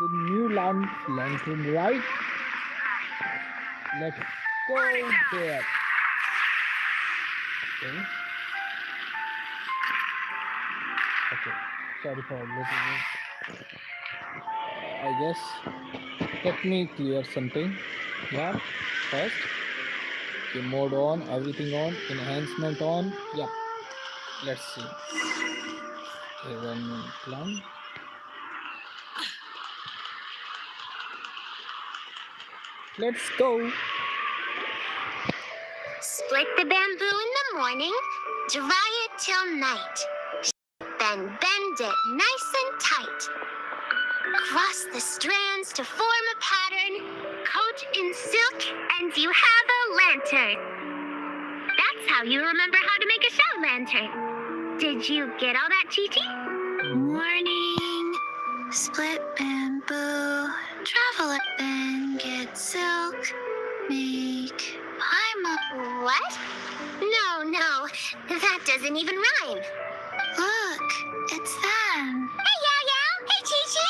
the new Lantern Rite. Let's go there. Okay. Okay. Sorry for a little bit. I guess. Let me clear something. Yeah. First. Okay, mode on, everything on, enhancement on. Yeah. Let's see. Okay, run plan. Let's go. Split the bamboo in the morning, dry it till night. Then bend it nice and tight. Cross the strands to form a pattern, coat in silk, and you have a lantern. That's how you remember how to make a show lantern. Did you get all that, Chi-Chi? Morning, split bamboo, travel it, then get silk, make paima. What? No, that doesn't even rhyme. Look, it's them. Hey, Yao-Yao. Hey, Chi-Chi.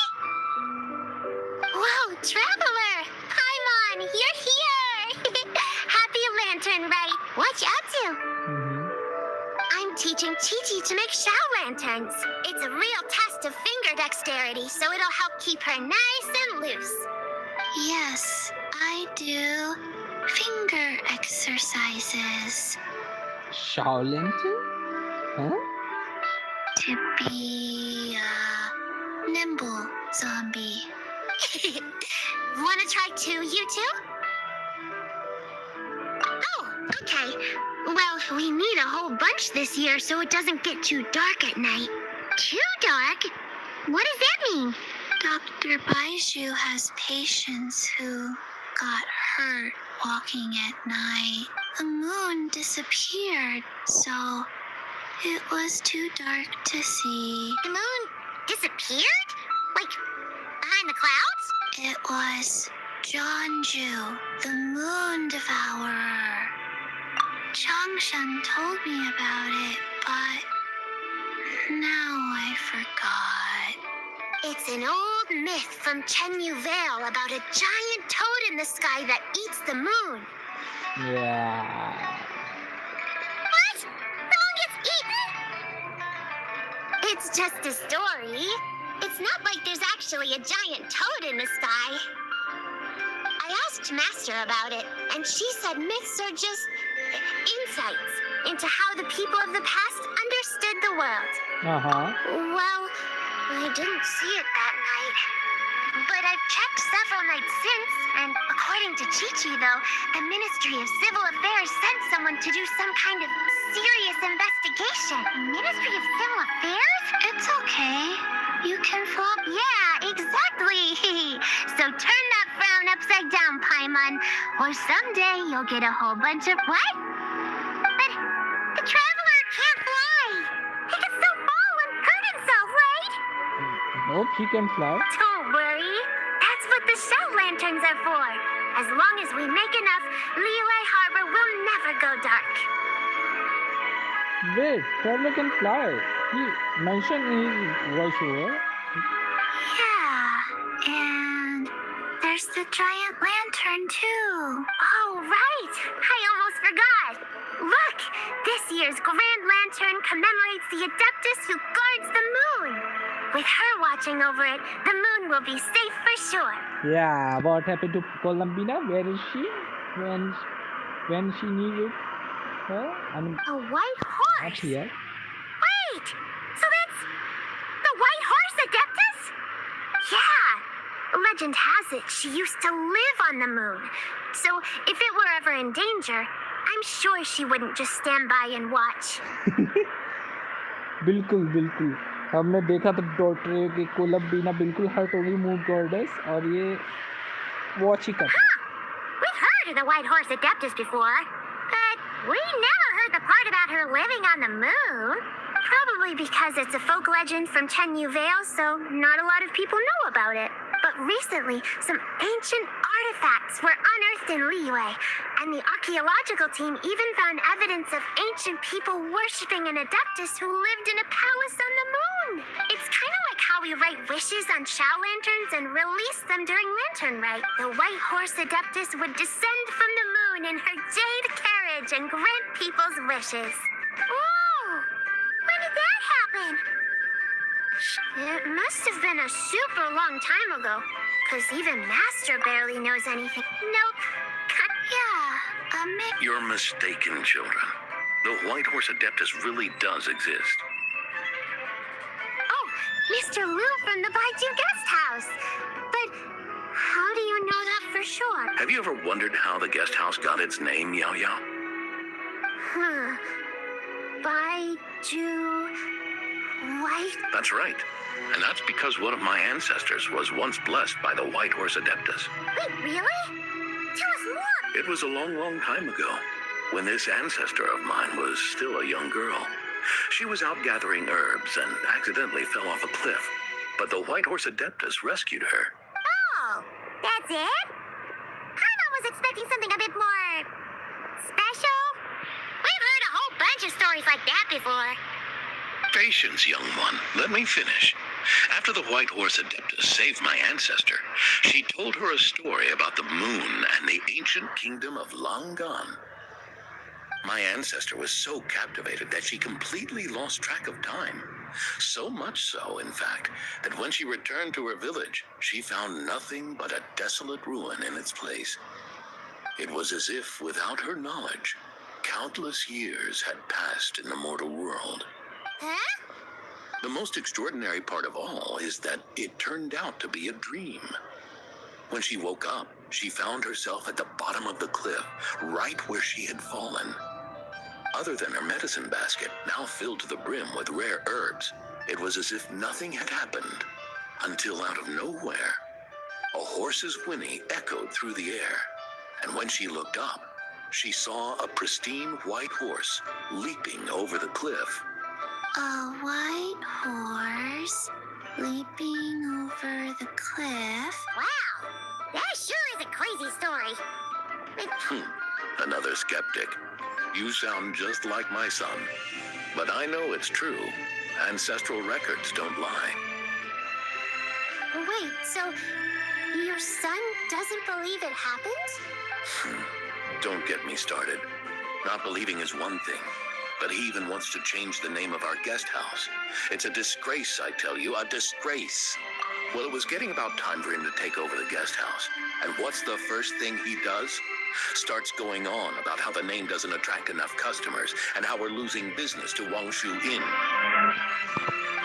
Whoa, Traveler! Paimon, you're here! Happy Lantern Rite. What you up to? I'm teaching Chi-Chi to make show lanterns. It's a real test of finger dexterity, so it'll help keep her nice and loose. Yes, I do finger exercises. Show lantern? Huh? To be a nimble zombie. Wanna try too, you two? Oh, okay. Well, we need a whole bunch this year so it doesn't get too dark at night. Too dark? What does that mean? Dr. Baiju has patients who got hurt walking at night. The moon disappeared, so it was too dark to see. The moon disappeared? Like, behind the clouds? It was Jeonju, the moon devourer. Changshan told me about it, but now I forgot. It's an old myth from Chenyu Vale about a giant toad in the sky that eats the moon. Yeah. What? The moon gets eaten? It's just a story. It's not like there's actually a giant toad in the sky. I asked Master about it, and she said myths are just insights into how the people of the past understood the world. Well, I didn't see it that night. But I've checked several nights since, and according to Chi-Chi, though, the Ministry of Civil Affairs sent someone to do some kind of serious investigation. Ministry of Civil Affairs? It's okay. You can flop. Yeah, exactly. So turn that frown upside down, Paimon, or someday you'll get a whole bunch of what? But the Traveler can't fly. He could still fall and hurt himself, right? Nope, he can fly. Don't worry. That's what the show lanterns are for. As long as we make enough, Liyue Harbor will never go dark. Wait, Traveler can fly. He mentioned in his voiceover. Yeah, and there's the giant lantern too. Oh, right. I almost forgot. Look, this year's Grand Lantern commemorates the Adeptus who guards the moon. With her watching over it, the moon will be safe for sure. Yeah, what happened to Columbina? Where is she? When she needed her? I mean, A white horse? not here. Wait! So that's the White Horse Adeptus? Yeah! Legend has it she used to live on the moon. So if it were ever in danger, I'm sure she wouldn't just stand by and watch. बिल्कुल हमने देखा तो doctor कि कोलम्बीना बिल्कुल hurt हो गई moon goddess और ये वॉच ही कर We've heard of the White Horse Adeptus before, but we never heard the part about her living on the moon. Probably because it's a folk legend from Chenyu Vale, so not a lot of people know about it. But recently, some ancient artifacts were unearthed in Liyue, and the archaeological team even found evidence of ancient people worshipping an Adeptus who lived in a palace on the moon. fun! It's kind of like how we write wishes on Chow lanterns and release them during Lantern Rite. The White Horse Adeptus would descend from the moon in her jade carriage and grant people's wishes. Whoa! When did that happen? It must have been a super long time ago, because even Master barely knows anything. Nope. Yeah, You're mistaken, children. The White Horse Adeptus really does exist. Oh, Mr. Liu from the Baiju guest house. But how do you know that for sure? Have you ever wondered how the guest house got its name, Yao Yao? Baiju White. That's right. And that's because one of my ancestors was once blessed by the White Horse Adeptus. Wait, really? Tell us more. It was a long, long time ago, when this ancestor of mine was still a young girl. She was out gathering herbs and accidentally fell off a cliff. But the White Horse Adeptus rescued her. Oh, that's it? Paimon was expecting something a bit more special. We've heard a whole bunch of stories like that before. Patience, young one. Let me finish. After the White Horse Adeptus saved my ancestor, she told her a story about the moon and the ancient kingdom of long gone. My ancestor was so captivated that she completely lost track of time. So much so, in fact, that when she returned to her village, she found nothing but a desolate ruin in its place. It was as if, without her knowledge, countless years had passed in the mortal world. Huh? The most extraordinary part of all is that it turned out to be a dream. When she woke up, she found herself at the bottom of the cliff, right where she had fallen. Other than her medicine basket, now filled to the brim with rare herbs, it was as if nothing had happened, until out of nowhere, a horse's whinny echoed through the air, and when she looked up, she saw a pristine white horse leaping over the cliff. A white horse leaping over the cliff. Wow, that sure is a crazy story. Another skeptic. You sound just like my son. But I know it's true. Ancestral records don't lie. Wait, so your son doesn't believe it happened? Don't get me started. Not believing is one thing, but he even wants to change the name of our guest house. It's a disgrace, I tell you, a disgrace. Well, it was getting about time for him to take over the guest house. And what's the first thing he does? Starts going on about how the name doesn't attract enough customers and how we're losing business to Wangshu Inn.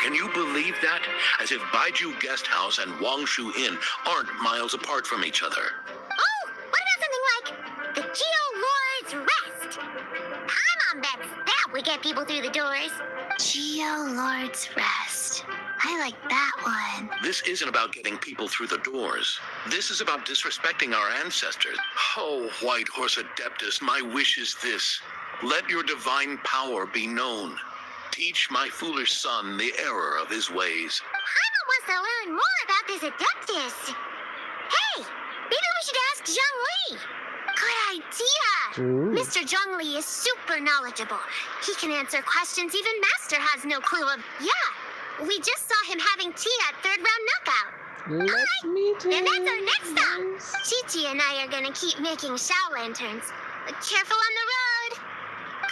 Can you believe that? As if Baiju Guest House and Wangshu Inn aren't miles apart from each other. Oh, what about something like the Geo Lord's Rest? Paimon bets that would get people through the doors. Geo Lord's Rest. I like that one. This isn't about getting people through the doors. This is about disrespecting our ancestors. Oh, White Horse Adeptus, my wish is this. Let your divine power be known. Teach my foolish son the error of his ways. Paimon wants to learn more about this Adeptus. Hey, maybe we should ask Zhang Li. Good idea. True. Mr. Zhang Li is super knowledgeable. He can answer questions even Master has no clue of. Yeah, we just saw him having tea at third round knockout. Let me tell And that's our next stop. you. Chi-Chi and I are gonna keep making Shao lanterns. But careful on the road.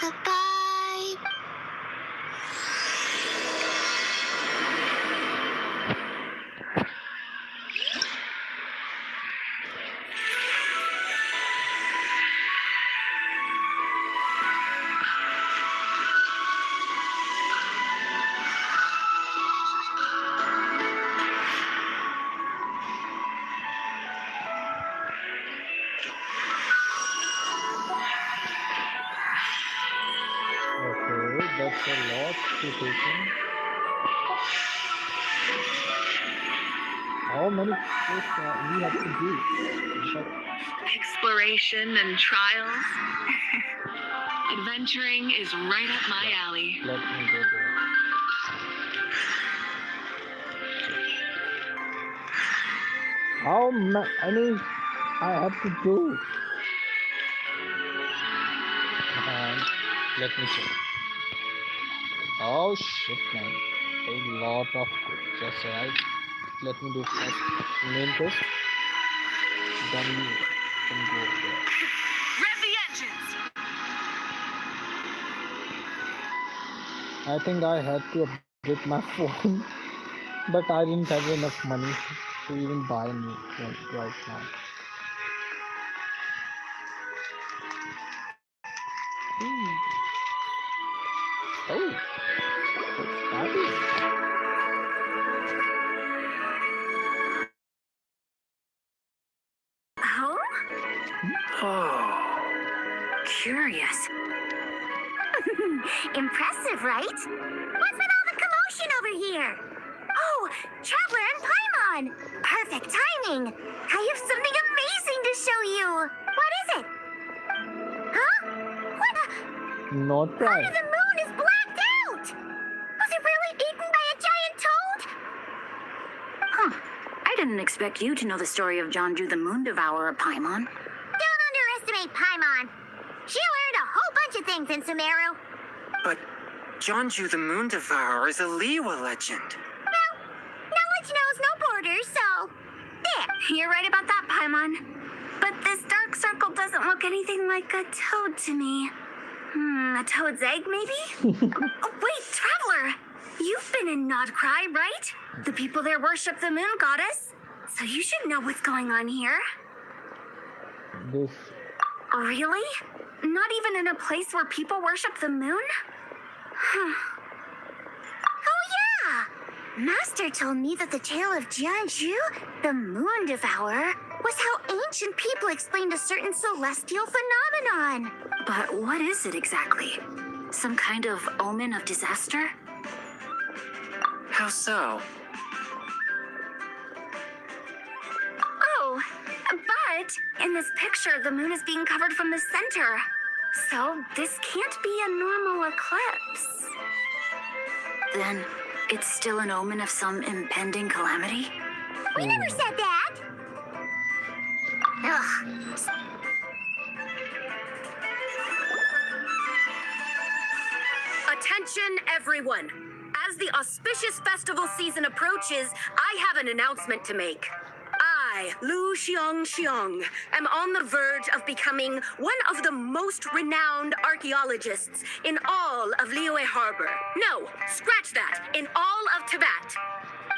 Goodbye. Okay, that's a lot to take in. How many quests we have to do? But Exploration and trials. Adventuring is right up my alley. let me go there. How many I have to do? Let me check. Oh shit, man. a lot of chests, right? Let me do first main quest, then we can go there. Rev the engines! I think I had to update my phone, but I didn't have enough money to even buy a new phone right now. Hmm. Oh, it's starting. Oh? Oh, curious. Impressive, right? What's with all the commotion over here? Oh, Traveler and Paimon! Perfect timing! I have something amazing to show you! What is it? Huh? What the? Not Part right. of the moon is blacked out! Was it really eaten by a giant toad? Huh. I didn't expect you to know the story of Jonju the Moon Devourer, Paimon. Don't underestimate Paimon. She learned a whole bunch of things in Sumeru. But Jonju the Moon Devourer is a Liyue legend. Well, knowledge knows no borders, so... There. You're right about that, Paimon. But this dark circle doesn't look anything like a toad to me. A toad's egg, maybe? Oh, wait, Traveler! You've been in Nodcry, right? The people there worship the moon goddess. So you should know what's going on here. This Really? Not even in a place where people worship the moon? Oh, yeah! Master told me that the tale of Jianzhu, the Moon Devourer, was how ancient people explained a certain celestial phenomenon. But what is it exactly? Some kind of omen of disaster? How so? Oh, but in this picture, the moon is being covered from the center. So this can't be a normal eclipse. Then it's still an omen of some impending calamity? We never said that! Ugh. Attention, everyone. As the auspicious festival season approaches, I have an announcement to make. I, Lu Xiong, am on the verge of becoming one of the most renowned archaeologists in all of Liyue Harbor. No, scratch that, in all of Tibet.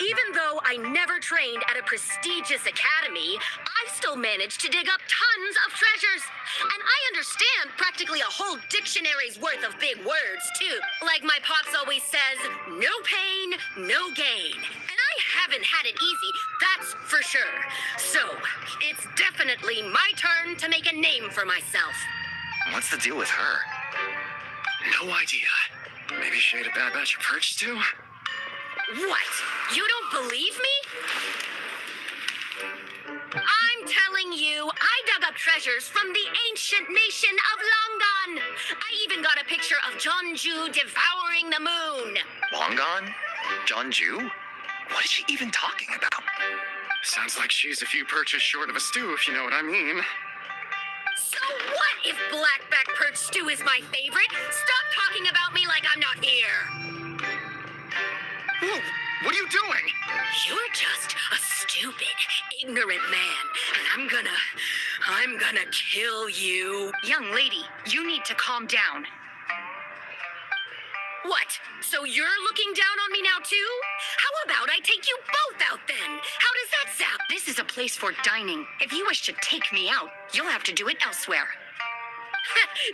Even though I never trained at a prestigious academy, I've still managed to dig up tons of treasures. And I understand practically a whole dictionary's worth of big words, too. Like my pops always says, no pain, no gain. And I haven't had it easy, that's for sure. So, it's definitely my turn to make a name for myself. What's the deal with her? No idea. Maybe she ate a bad batch of perch stew? What? You don't believe me? I'm telling you, I dug up treasures from the ancient nation of Longan. I even got a picture of Jonju devouring the moon. Long gone? Jonju? What is she even talking about? Sounds like she's a few perches short of a stew, if you know what I mean. So what if blackback perch stew is my favorite? Stop talking about me like I'm not here. Whoa, what are you doing? You're just a stupid, ignorant man, and I'm gonna kill you. Young lady, you need to calm down. What? So you're looking down on me now too? How about I take you both out then? How does that sound? This is a place for dining. If you wish to take me out, you'll have to do it elsewhere.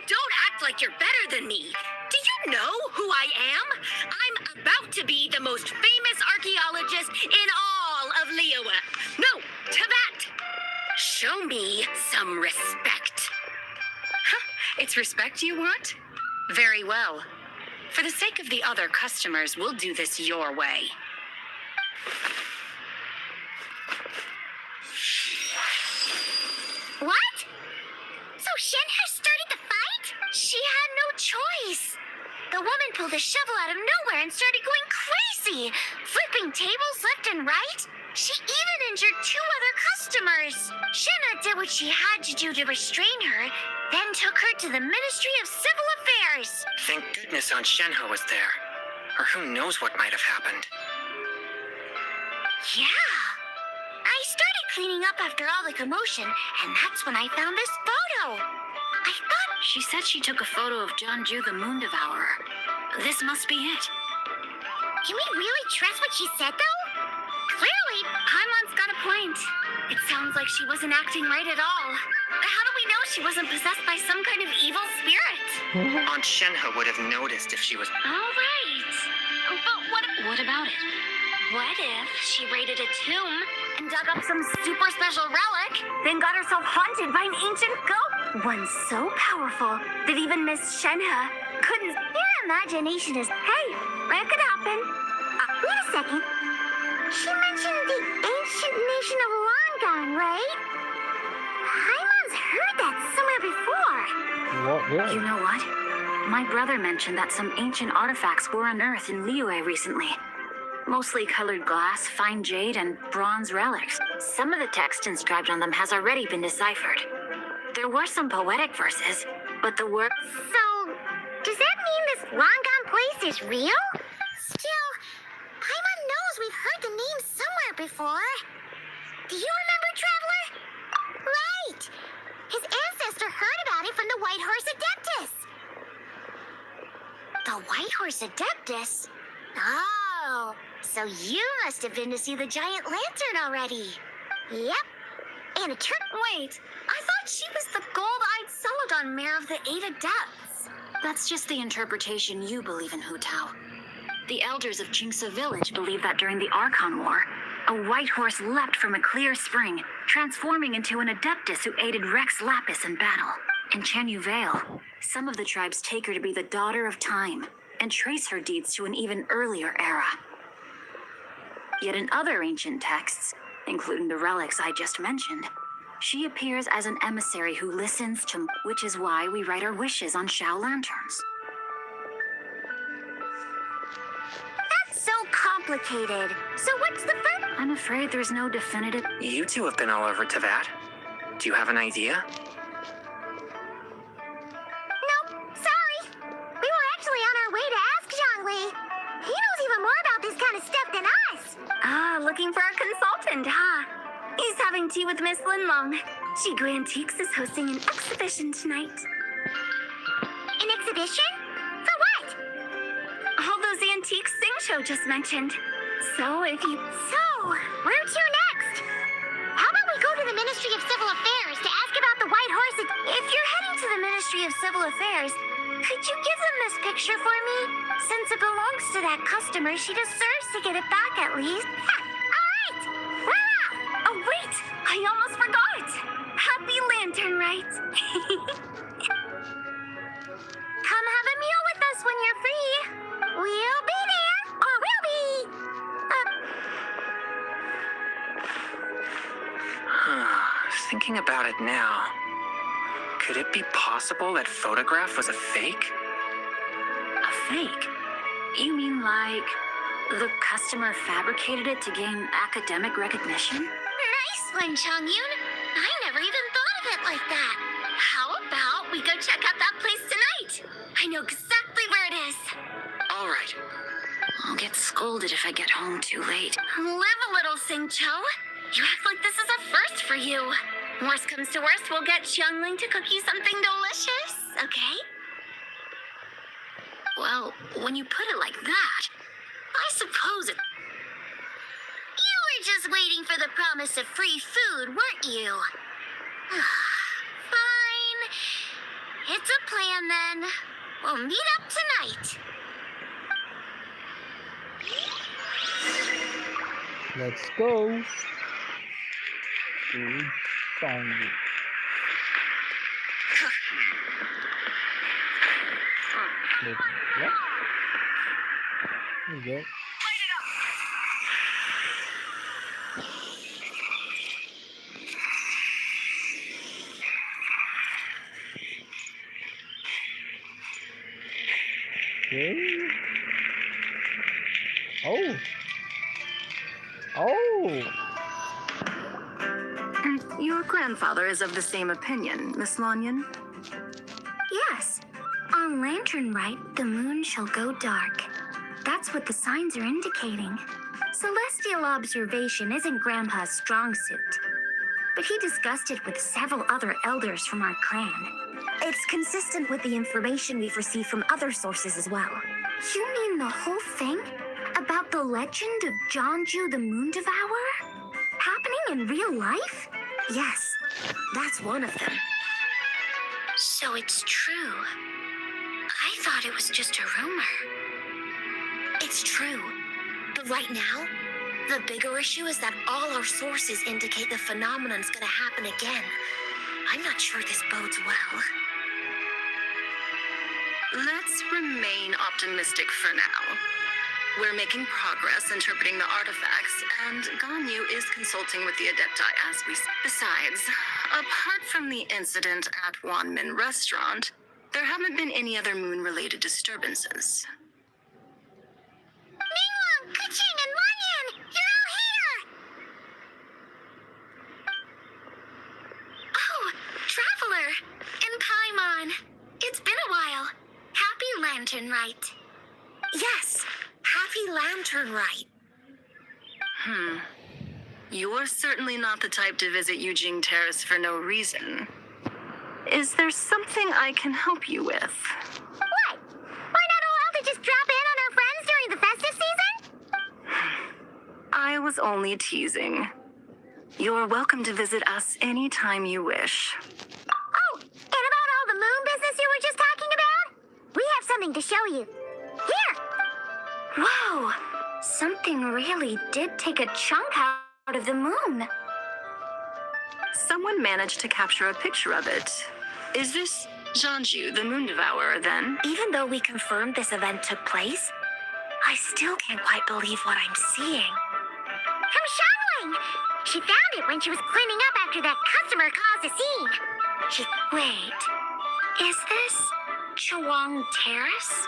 Don't act like you're better than me. Do you know who I am? I'm about to be the most famous archaeologist in all of Liyue. No, Tibet. Show me some respect. It's respect you want? Very well. For the sake of the other customers, we'll do this your way. What? So Shen has started the fight? She had no choice. The woman pulled a shovel out of nowhere and started going crazy, flipping tables left and right. She even injured 2 other customers. Shenna did what she had to do to restrain her, then took her to the Ministry of Civil Affairs. Thank goodness Aunt Shenhe was there. Or who knows what might have happened. Yeah. I started cleaning up after all the commotion, and that's when I found this photo. I thought, She said she took a photo of Jeonju the Moon Devourer. This must be it. can we really trust what she said, though? Clearly, Paimon's got a point. It sounds like she wasn't acting right at all. How do we know she wasn't possessed by some kind of evil spirit? Aunt Shenhe would have noticed if she was... All right. But What about it? what if she raided a tomb and dug up some super special relic? Then got herself haunted by an ancient goat. One so powerful that even Miss Shenhe couldn't. Your imagination is. Hey, that could happen. Wait a second. She mentioned the ancient nation of Longon, right? Paimon's heard that somewhere before. What? Where? You know what? My brother mentioned that some ancient artifacts were unearthed in Liyue recently. Mostly colored glass, fine jade, and bronze relics. Some of the text inscribed on them has already been deciphered. There were some poetic verses, but the word... So, does that mean this Longon place is real? Still, Paimon knows we've heard the name somewhere before. Do you remember, Traveler? Right! His ancestor heard about it from the White Horse Adeptus. The White Horse Adeptus? Oh, so you must have been to see the giant lantern already. Yep. And it turned... Wait, I thought she was the gold-eyed Celadon mare of the Eight Adepts. That's just the interpretation you believe in, Hu Tao. The elders of Jingsa village believe that during the Archon War, a white horse leapt from a clear spring, transforming into an adeptus who aided Rex Lapis in battle. In Chanyu Vale, some of the tribes take her to be the daughter of time and trace her deeds to an even earlier era. Yet in other ancient texts, including the relics I just mentioned, she appears as an emissary who listens to, which is why we write our wishes on Shao lanterns. That's so complicated. So what's the fun? I'm afraid there's no definitive... You two have been all over to that. Do you have an idea? Nope, sorry. We were actually on our way to ask Zhongli. He knows even more about this kind of stuff than us. Ah, looking for a consultant, huh? He's having tea with Miss Linlong. Shigu Antiques is hosting an exhibition tonight. An exhibition? For what? All those antiques Sing Show just mentioned. So if you... So, where to next? How about we go to the Ministry of Civil Affairs to ask about the White Horse? If you're heading to the Ministry of Civil Affairs, could you give them this picture for me? Since it belongs to that customer, she deserves to get it back at least. Ha! All right! We're off! Oh, wait! I almost forgot! Happy Lantern Rite! Come have a meal with us when you're free. We'll be there! Or we'll be... Thinking about it now, could it be possible that photograph was a fake? A fake? You mean like the customer fabricated it to gain academic recognition? Nice one, Chongyun. I never even thought of it like that. How about we go check out that place tonight? I know exactly where it is. All right. I'll get scolded if I get home too late. Live a little, Sing-Cho. You act like this is a first for you. Worst comes to worst, we'll get Xiangling to cook you something delicious, okay? Well, when you put it like that, I suppose it... You were just waiting for the promise of free food, weren't you? Fine. It's a plan then. We'll meet up tonight. Let's go. To Chongqing. Wait, what? There you go. Okay. Oh. Oh. Your grandfather is of the same opinion, Miss Lanyan. Yes. On Lantern Rite, the moon shall go dark. that's what the signs are indicating. Celestial observation isn't Grandpa's strong suit, but he discussed it with several other elders from our clan. It's consistent with the information we've received from other sources as well. You mean the whole thing? About the legend of Jeonju the Moon Devourer? Happening in real life? Yes, that's one of them. So it's true. I thought it was just a rumor. It's true. But right now, the bigger issue is that all our sources indicate the phenomenon's gonna happen again. I'm not sure this bodes well. Let's remain optimistic for now. We're making progress interpreting the artifacts, and Ganyu is consulting with the Adepti as we speak. Besides, apart from the incident at Wanmin Restaurant, there haven't been any other moon-related disturbances. Mingwang, Kuching, and Wanyan! You're all here! Oh, Traveler! And Paimon! It's been a while. Happy Lantern Rite. Yes, happy Lantern Rite. You're certainly not the type to visit Yujing Terrace for no reason. Is there something I can help you with? What? We're not allowed to just drop in on our friends during the festive season? I was only teasing. You're welcome to visit us anytime you wish. Oh, and about all the moon business you were just talking about? We have something to show you. Here! Whoa! Something really did take a chunk out of the moon. Someone managed to capture a picture of it. Is this Jeonju, the Moon Devourer, then? Even though we confirmed this event took place, I still can't quite believe what I'm seeing. From Shangling! She found it when she was cleaning up after that customer caused a scene. Wait, is this Chawang Terrace?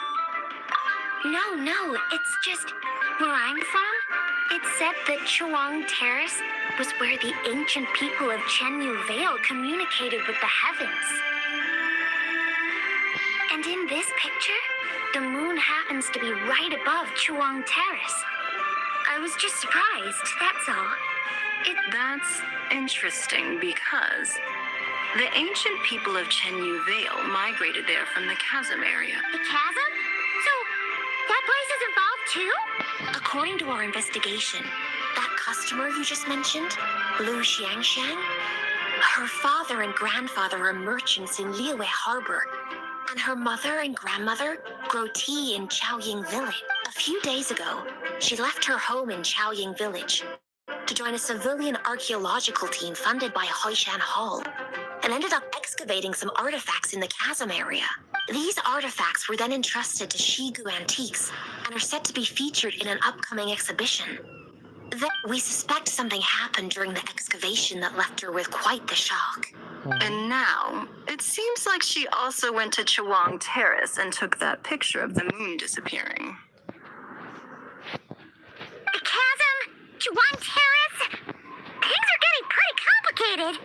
No, it's just where I'm from. It said that Chawang Terrace was where the ancient people of Chenyu Vale communicated with the heavens. And in this picture, the moon happens to be right above Chawang Terrace. I was just surprised, that's all. That's interesting because the ancient people of Chenyu Vale migrated there from the chasm area. The chasm? So, that place is involved too? According to our investigation, that customer you just mentioned, Lu Xiangxiang, her father and grandfather are merchants in Liyue Harbor, and her mother and grandmother grow tea in Chaoying Village. A few days ago, she left her home in Chaoying Village to join a civilian archaeological team funded by Hoishan Hall, and ended up excavating some artifacts in the chasm area. These artifacts were then entrusted to Shigu Antiques and are set to be featured in an upcoming exhibition. Then we suspect something happened during the excavation that left her with quite the shock. And now, it seems like she also went to Chawang Terrace and took that picture of the moon disappearing. The chasm? Chawang Terrace? Things are getting pretty complicated.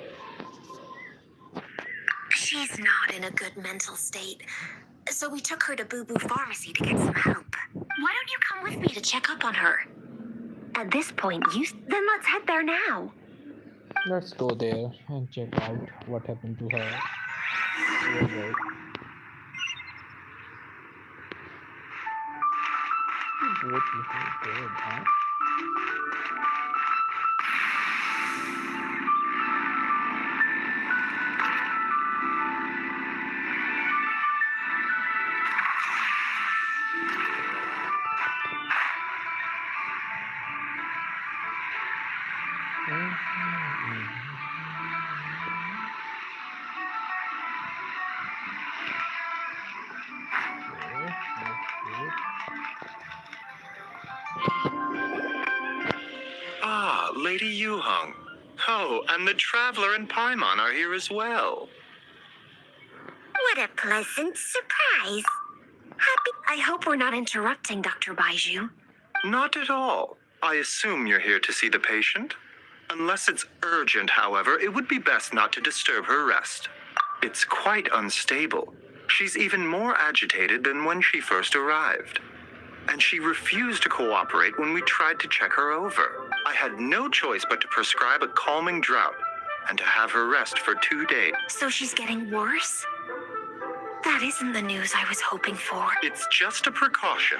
She's not in a good mental state, so we took her to Boo Boo Pharmacy to get some help. Why don't you come with me to check up on her? At this point, then let's head there now. Let's go there and check out what happened to her. Alright. You both look good, huh? Ah, Lady Yuhong. Oh, and the Traveler and Paimon are here as well. What a pleasant surprise. I hope we're not interrupting, Dr. Baiju. Not at all. I assume you're here to see the patient? Unless it's urgent, however, it would be best not to disturb her rest. It's quite unstable. She's even more agitated than when she first arrived. and she refused to cooperate when we tried to check her over. I had no choice but to prescribe a calming draught and to have her rest for 2 days. So she's getting worse? That isn't the news I was hoping for. It's just a precaution.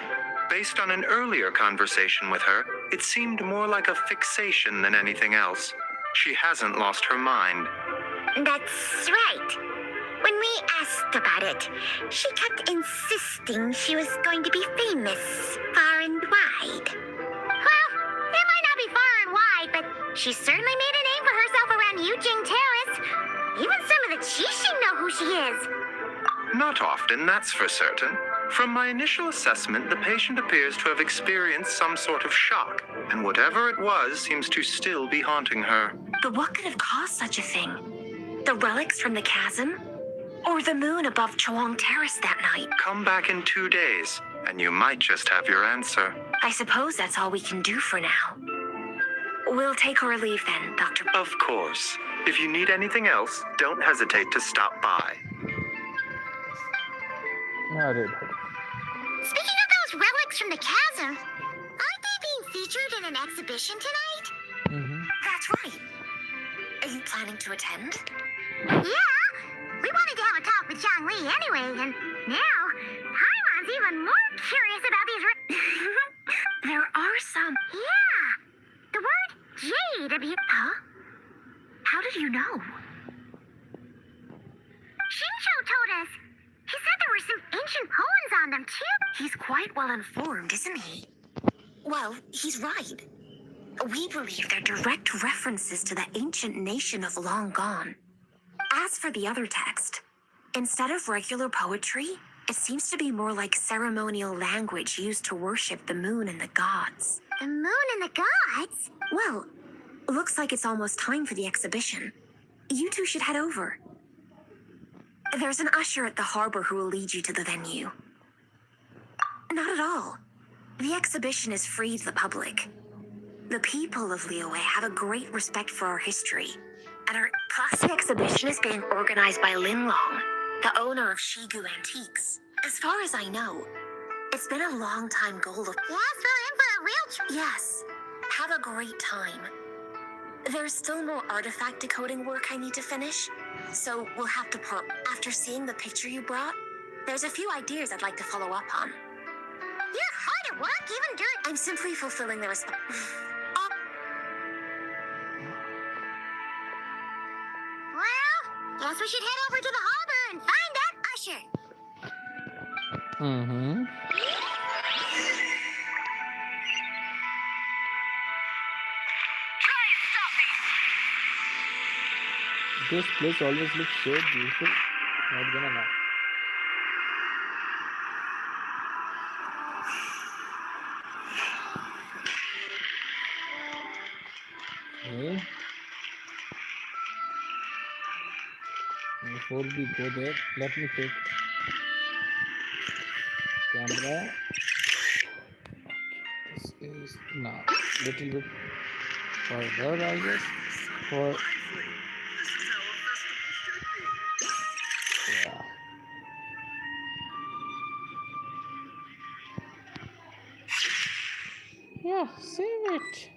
Based on an earlier conversation with her, it seemed more like a fixation than anything else. She hasn't lost her mind. That's right. When we asked about it, she kept insisting she was going to be famous far and wide. Well, it might not be far and wide, but she certainly made a name for herself around Yujing Terrace. Even some of the Qixing know who she is. Not often, that's for certain. From my initial assessment, the patient appears to have experienced some sort of shock, and whatever it was seems to still be haunting her. But what could have caused such a thing? The relics from the chasm? Or the moon above Chuang Terrace that night? Come back in 2 days, and you might just have your answer. I suppose that's all we can do for now. We'll take our leave then, Dr. Of course. If you need anything else, don't hesitate to stop by. अरे Speaking of those relics from the chasm, aren't they being featured in an exhibition tonight? That's right. Are you planning to attend? Yeah, we wanted to have a talk with Zhang Li anyway, and now Paimon's even more curious about these There are some. Yeah, the word jade Huh? How did you know? Shincho told us. He said there were some ancient poems on them, too. He's quite well informed, isn't he? Well, he's right. We believe they're direct references to the ancient nation of long gone. As for the other text, instead of regular poetry, it seems to be more like ceremonial language used to worship the moon and the gods. The moon and the gods? Well, looks like it's almost time for the exhibition. You two should head over. There's an usher at the harbor who will lead you to the venue. Not at all. The exhibition is free to the public. The people of Liyue have a great respect for our history, and our classic exhibition is being organized by Lin Long, the owner of Shigu Antiques. As far as I know, it's been a long-time goal of... Yes, we're in for a real treat. Yes, have a great time. There's still more artifact decoding work I need to finish, so we'll have to part. After seeing the picture you brought, there's a few ideas I'd like to follow up on. You're hard at work, even during... I'm simply fulfilling the Well, guess we should head over to the harbor and find that usher. This place always looks so beautiful. Not gonna lie. Okay. Before we go there, let me take camera. This is now little bit further, I guess. For yeah. Yeah, save it.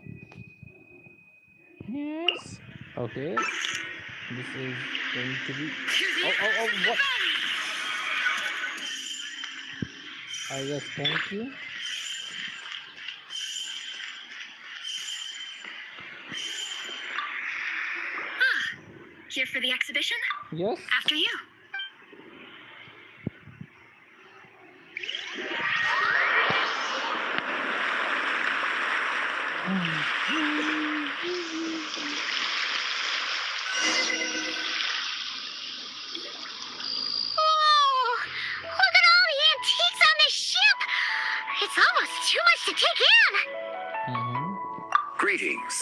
Yes. Okay. This is going to be. Oh, what? I guess, thank you. Here for the exhibition? Yes. After you. Oh, look at all the antiques on this ship. It's almost too much to take in. Greetings.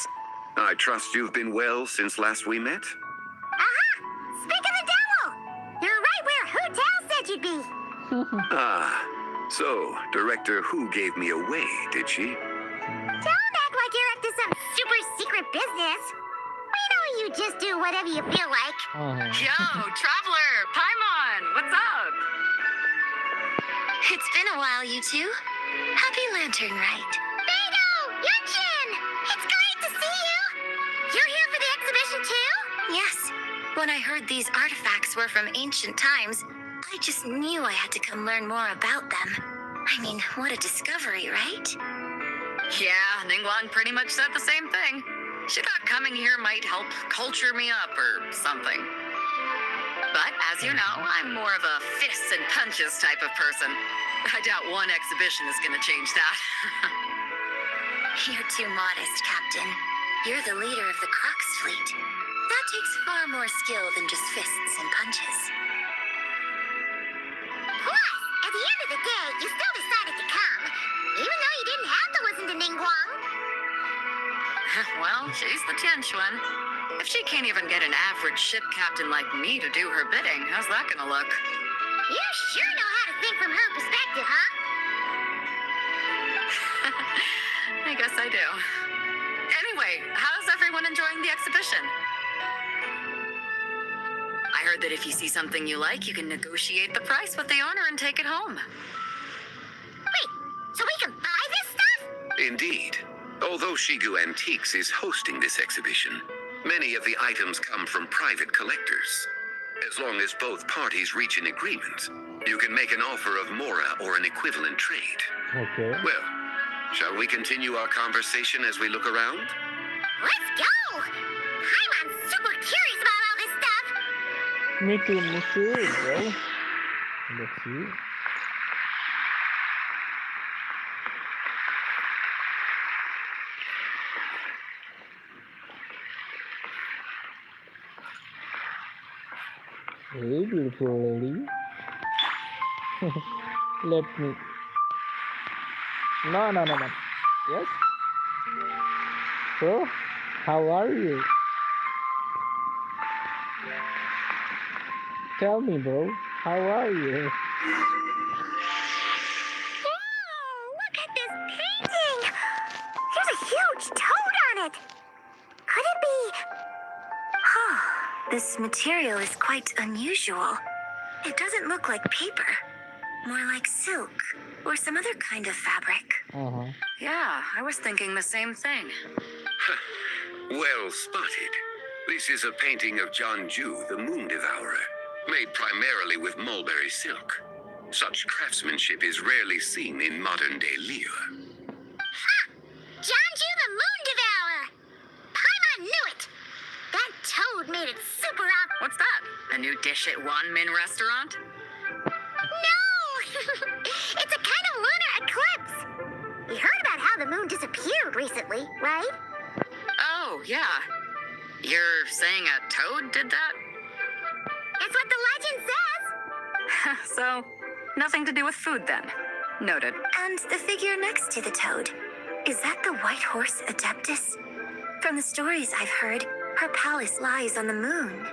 I trust you've been well since last we met? Speak of the devil. You're right where Hu Tao said you'd be. So Director Hu gave me away, did she? Don't act like you're up to some super secret business. We know you just do whatever you feel like. Yo, Traveler, Paimon, what's up? It's been a while, you two. Happy Lantern Rite. Beto! Yunchin! It's great to see you! You're here for the exhibition too? Yes. When I heard these artifacts were from ancient times, I just knew I had to come learn more about them. I mean, what a discovery, right? Yeah, Ningguang pretty much said the same thing. She thought coming here might help culture me up or something. But as you know, I'm more of a fists and punches type of person. I doubt one exhibition is gonna change that. You're too modest, Captain. You're the leader of the Crocs fleet. That takes far more skill than just fists and punches. Plus, at the end of the day, you still decided to come, even though you didn't have to listen to Ningguang. Well, she's the Tianquan. If she can't even get an average ship captain like me to do her bidding, how's that gonna look? You sure know how to think from her perspective, huh? I guess I do. Anyway, how's everyone enjoying the exhibition? I heard that if you see something you like, you can negotiate the price with the owner and take it home. Wait, so we can buy this stuff? Indeed. Although Shigu Antiques is hosting this exhibition, many of the items come from private collectors. As long as both parties reach an agreement, you can make an offer of mora or an equivalent trade. Okay. Well, shall we continue our conversation as we look around? Let's go! I'm super curious about all this stuff. Me too, bro. Let's see. Very beautiful lady. Let me. No. Yes. So, how are you? Tell me, bro. How are you? Whoa, look at this painting! There's a huge toad on it! Could it be... This material is quite unusual. It doesn't look like paper. More like silk or some other kind of fabric. Yeah, I was thinking the same thing. Well spotted. This is a painting of Jianju, the Moon Devourer, made primarily with mulberry silk. Such craftsmanship is rarely seen in modern-day Liyue. Jianju the Moon Devourer! Paimon knew it! That toad made it super up... What's that? A new dish at Wanmin restaurant? No! It's a kind of lunar eclipse! You heard about how the moon disappeared recently, right? Oh, yeah. You're saying a toad did that? That's what the legend says! So, nothing to do with food then. Noted. And the figure next to the toad, is that the white horse Adeptus? From the stories I've heard, her palace lies on the moon.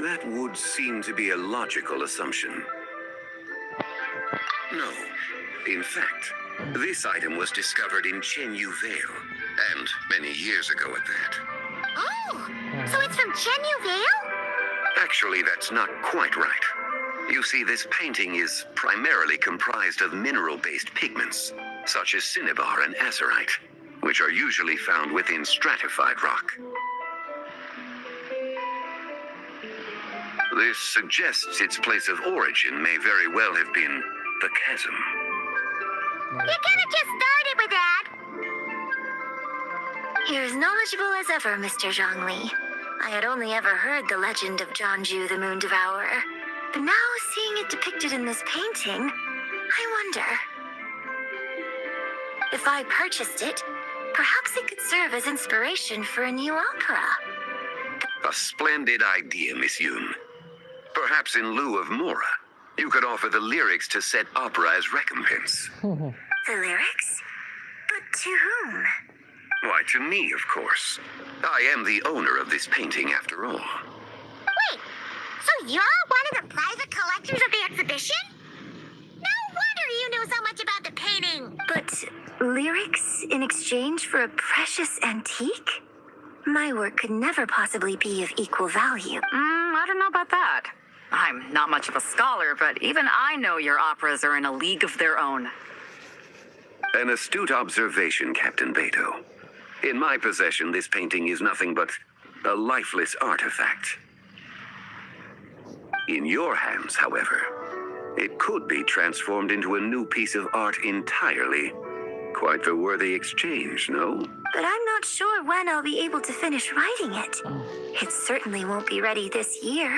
That would seem to be a logical assumption. No. In fact, this item was discovered in Chenyu Vale, and many years ago at that. Oh! So it's from Chenyu Vale? Actually, that's not quite right. You see, this painting is primarily comprised of mineral-based pigments, such as cinnabar and azurite, which are usually found within stratified rock. This suggests its place of origin may very well have been the chasm. You could have just started with that! You're as knowledgeable as ever, Mr. Zhongli. I had only ever heard the legend of Jianju the Moon Devourer, but now seeing it depicted in this painting, I wonder. If I purchased it, perhaps it could serve as inspiration for a new opera. A splendid idea, Miss Yoon. Perhaps in lieu of mora, you could offer the lyrics to said opera as recompense. The lyrics? But to whom? Why, to me, of course. I am the owner of this painting, after all. Wait, so you're one of the private collectors of the exhibition? No wonder you knew so much about the painting! But lyrics in exchange for a precious antique? My work could never possibly be of equal value. I don't know about that. I'm not much of a scholar, but even I know your operas are in a league of their own. An astute observation, Captain Beto. In my possession, this painting is nothing but a lifeless artifact. In your hands, however, it could be transformed into a new piece of art entirely. Quite the worthy exchange, no? But I'm not sure when I'll be able to finish writing it. It certainly won't be ready this year.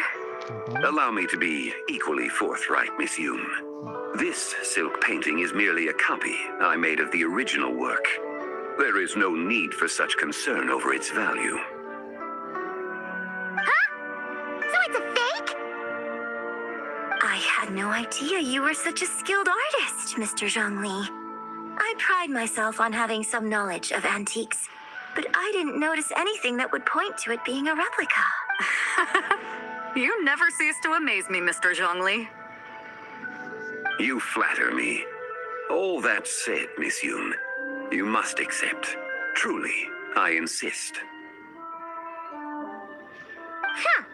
Allow me to be equally forthright, Miss Yoon. This silk painting is merely a copy I made of the original work. There is no need for such concern over its value. So it's a fake? I had no idea you were such a skilled artist, Mr. Zhongli. I pride myself on having some knowledge of antiques, but I didn't notice anything that would point to it being a replica. You never cease to amaze me, Mr. Zhongli. You flatter me. All that said, Miss Yoon, you must accept. Truly, I insist. Huh.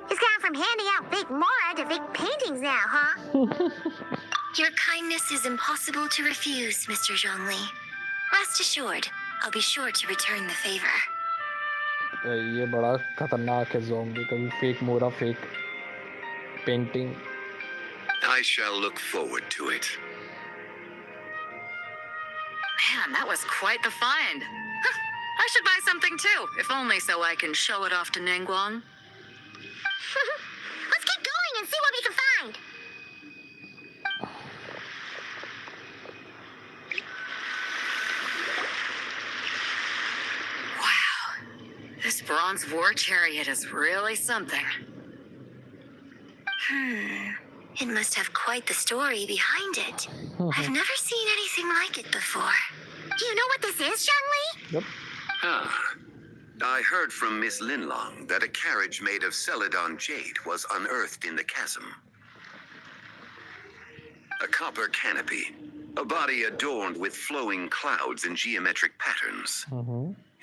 He's gone from handing out fake Mora to fake paintings now, huh? Your kindness is impossible to refuse, Mr. Zhongli. Rest assured, I'll be sure to return the favor. ये बड़ा खतरनाक है zombie कभी fake मोरा fake painting I shall look forward to it. Man, that was quite the find. Huh, I should buy something too, if only so I can show it off to Ningguang. Let's keep going and see what we can find. Wow, this bronze war chariot is really something. It must have quite the story behind it. I've never seen anything like it before. Do you know what this is, Zhongli? yep Ah. I heard from Miss Linlong that a carriage made of Celadon jade was unearthed in the chasm. A copper canopy, a body adorned with flowing clouds and geometric patterns.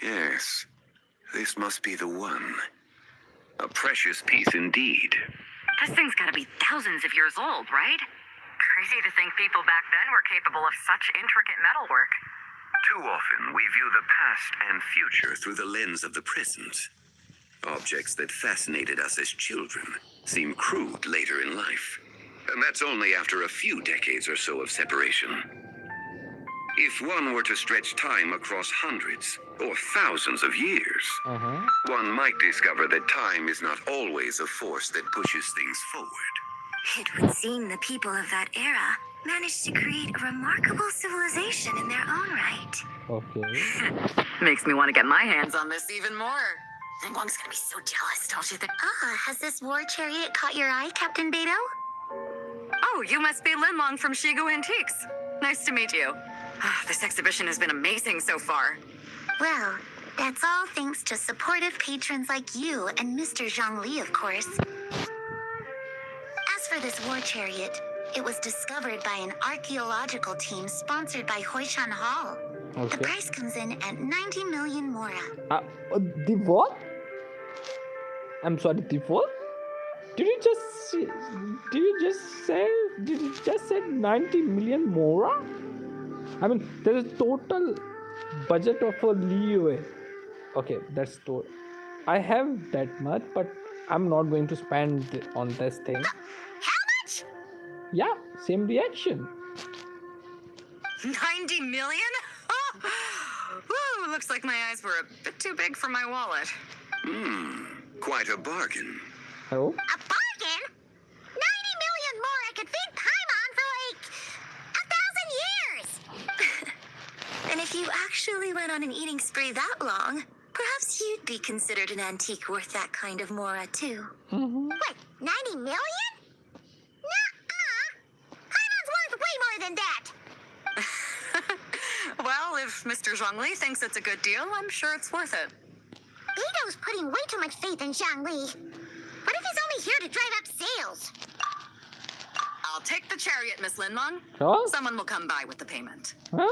Yes, this must be the one. A precious piece indeed. This thing's gotta be thousands of years old, right? Crazy to think people back then were capable of such intricate metalwork. Too often, we view the past and future through the lens of the present. Objects that fascinated us as children seem crude later in life. And that's only after a few decades or so of separation. If one were to stretch time across hundreds or thousands of years, one might discover that time is not always a force that pushes things forward. It would seem the people of that era managed to create a remarkable civilization in their own right. okay Makes me want to get my hands on this even more. Ningguang's gonna be so jealous, don't you think? Has this war chariot caught your eye, Captain Beto? Oh, you must be Linlong from Shigu Antiques. Nice to meet you. This exhibition has been amazing so far. Well, that's all thanks to supportive patrons like you and Mr. Zhongli, of course. As for this war chariot, it was discovered by an archaeological team sponsored by Hoishan Hall. The okay price comes in at 90 million Mora. the what I'm sorry the what did you just say 90 million Mora I mean there is total budget of a Liyue. Okay, that's total. I have that much, but I'm not going to spend on this thing. How much? Yeah, same reaction. 90 million? Woo, looks like my eyes were a bit too big for my wallet. Quite a bargain. Oh, A bargain? 90 million more I could feed Paimon for like 1,000 years. And if you actually went on an eating spree that long, perhaps you'd be considered an antique worth that kind of Mora, too. What, 90 million? Nuh-uh. Paimon's worth way more than that. Well, if Mr. Zhongli thinks it's a good deal, I'm sure it's worth it. Beto's putting way too much faith in Zhongli. What if he's only here to drive up sales? I'll take the chariot, Miss Linlong. huh? Someone will come by with the payment. Huh?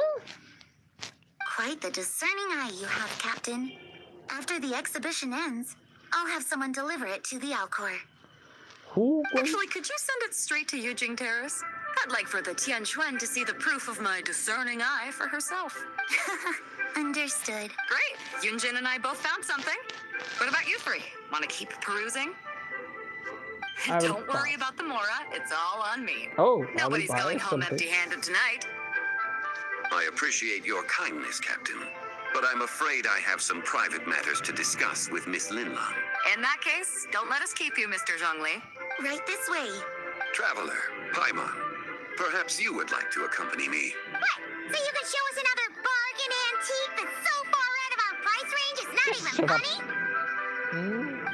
Quite the discerning eye you have, Captain. After the exhibition ends, I'll have someone deliver it to the Alcor. Who? Actually, could you send it straight to Yujing Terrace? I'd like for the Tianquan to see the proof of my discerning eye for herself. Understood. Great. Yunjin and I both found something. What about you three? Want to keep perusing? I will Don't worry pass. about the Mora. It's all on me. Oh, I will Nobody's buy going home something. empty-handed tonight. I appreciate your kindness, Captain, but I'm afraid I have some private matters to discuss with Miss Linlang. In that case, don't let us keep you, Mr. Zhongli. Right this way. Traveler, Paimon, perhaps you would like to accompany me. What? So you could show us another bargain antique that's so far out of our price range it's not even Shut up. funny?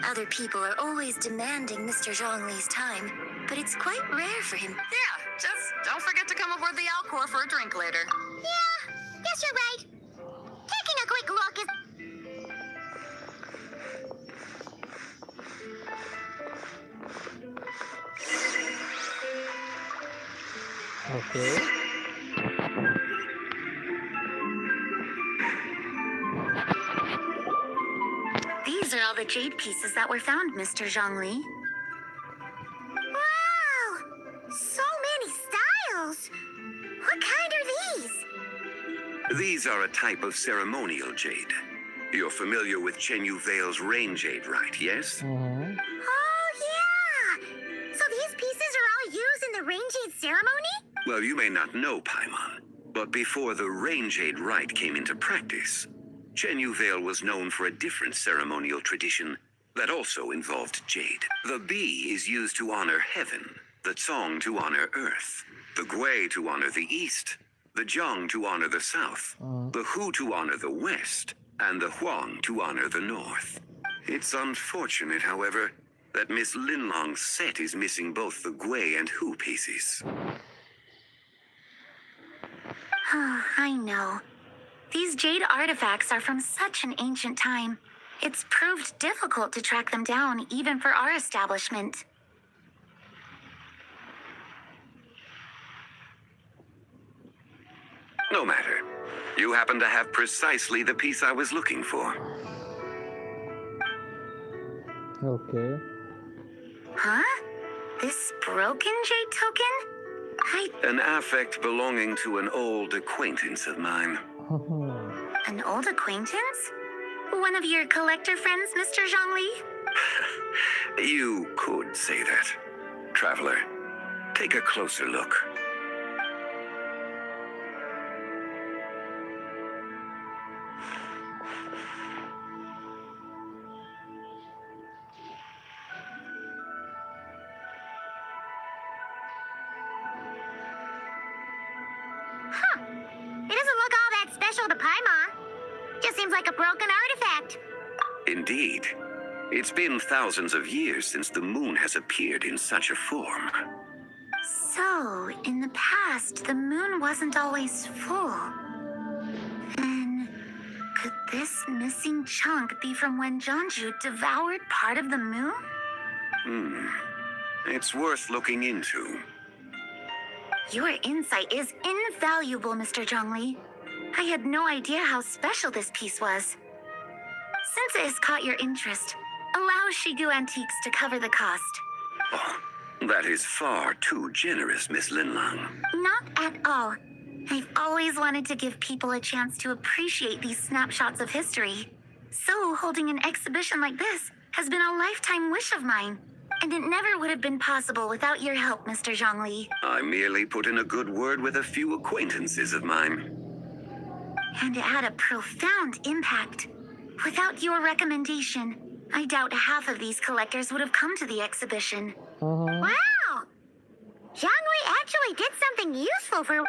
Other people are always demanding Mr. Zhongli's time, but it's quite rare for him. Yeah, just don't forget to come aboard the Alcor for a drink later. Yeah, guess you're right. Taking a quick look is... Okay. These are all the jade pieces that were found, Mr. Zhongli. Wow! So many styles! What kind are these? These are a type of ceremonial jade. You're familiar with Chenyu Vale's rain jade, right? Yes? Mm-hmm. Oh, yeah! So these pieces are all used in the rain jade ceremony? Well, you may not know, Paimon, but before the rain jade rite came into practice, Chenyu Vale was known for a different ceremonial tradition that also involved jade. The bee is used to honor heaven, the Tsong to honor earth, the Gui to honor the east, the Jiang to honor the south, the Hu to honor the west, and the Huang to honor the north. It's unfortunate, however, that Miss Linlong's set is missing both the Gui and Hu pieces. I know. These jade artifacts are from such an ancient time. It's proved difficult to track them down, even for our establishment. No matter. You happen to have precisely the piece I was looking for. Okay. Huh? This broken jade token? An affect belonging to an old acquaintance of mine. An old acquaintance? One of your collector friends, Mr. Zhongli? You could say that. Traveler, take a closer look. It doesn't look all that special to Paimon. Just seems like a broken artifact. Indeed. It's been thousands of years since the moon has appeared in such a form. So, in the past, the moon wasn't always full. Then, could this missing chunk be from when Jianzhu devoured part of the moon? It's worth looking into. Your insight is invaluable, Mr. Zhongli. I had no idea how special this piece was. Since it has caught your interest, allow Shigu Antiques to cover the cost. Oh, that is far too generous, Miss Linlang. Not at all. I've always wanted to give people a chance to appreciate these snapshots of history. So, holding an exhibition like this has been a lifetime wish of mine. And it never would have been possible without your help, Mr. Zhongli. I merely put in a good word with a few acquaintances of mine. And it had a profound impact. Without your recommendation, I doubt half of these collectors would have come to the exhibition. Wow! Zhongli actually did something useful for...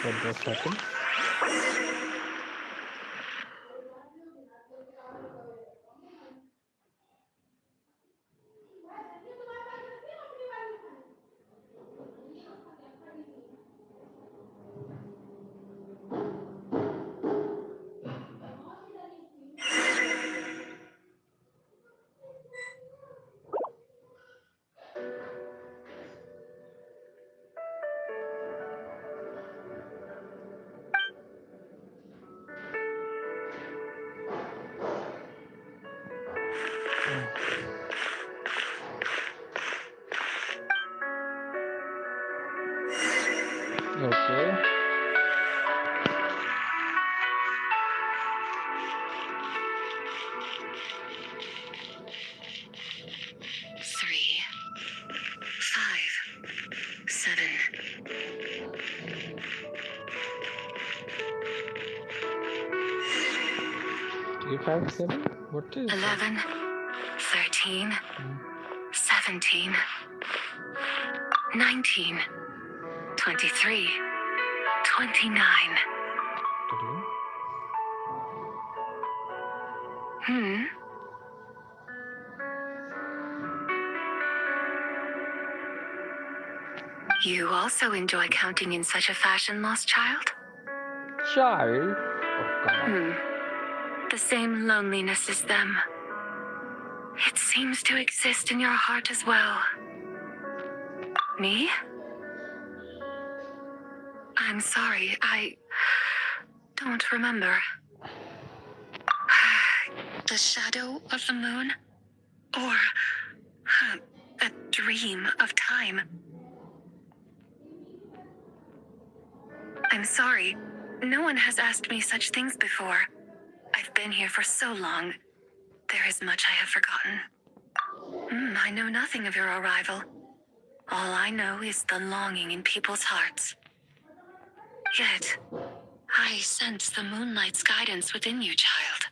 What just happened? A57? What is that? 11, 13, 17, 19, 23, 29. Hmm. You also enjoy counting in such a fashion, lost child? Child? Oh, come on. The same loneliness as them. It seems to exist in your heart as well. Me? I'm sorry, I don't remember. The shadow of the moon? Or a dream of time? I'm sorry. No one has asked me such things before. I've been here for so long. There is much I have forgotten. I know nothing of your arrival. All I know is the longing in people's hearts. Yet, I sense the moonlight's guidance within you, child.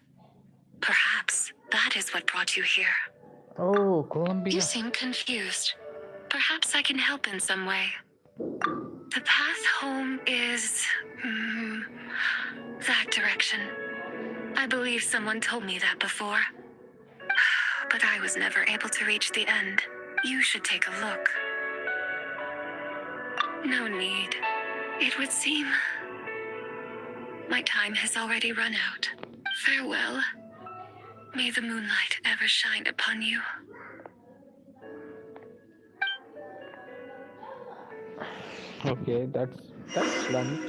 Perhaps that is what brought you here. Oh, Colombia. You seem confused. Perhaps I can help in some way. The path home is... that direction. I believe someone told me that before. But I was never able to reach the end. You should take a look. No need. It would seem... my time has already run out. Farewell. May the moonlight ever shine upon you. Okay, that's blunt.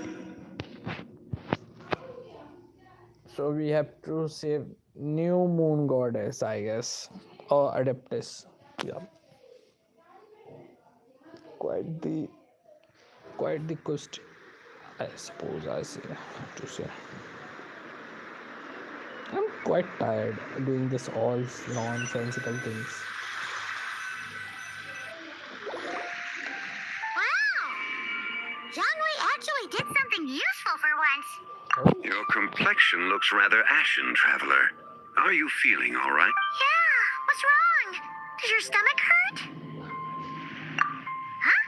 So we have to save new moon goddess, I guess, or adeptus. Yeah. Quite the quest, I suppose I say to say. I'm quite tired doing this all nonsensical things. Wow! Jiangwei actually did something useful for once. Your complexion looks rather ashen, traveler. Are you feeling all right? Yeah, what's wrong? Does your stomach hurt? Huh?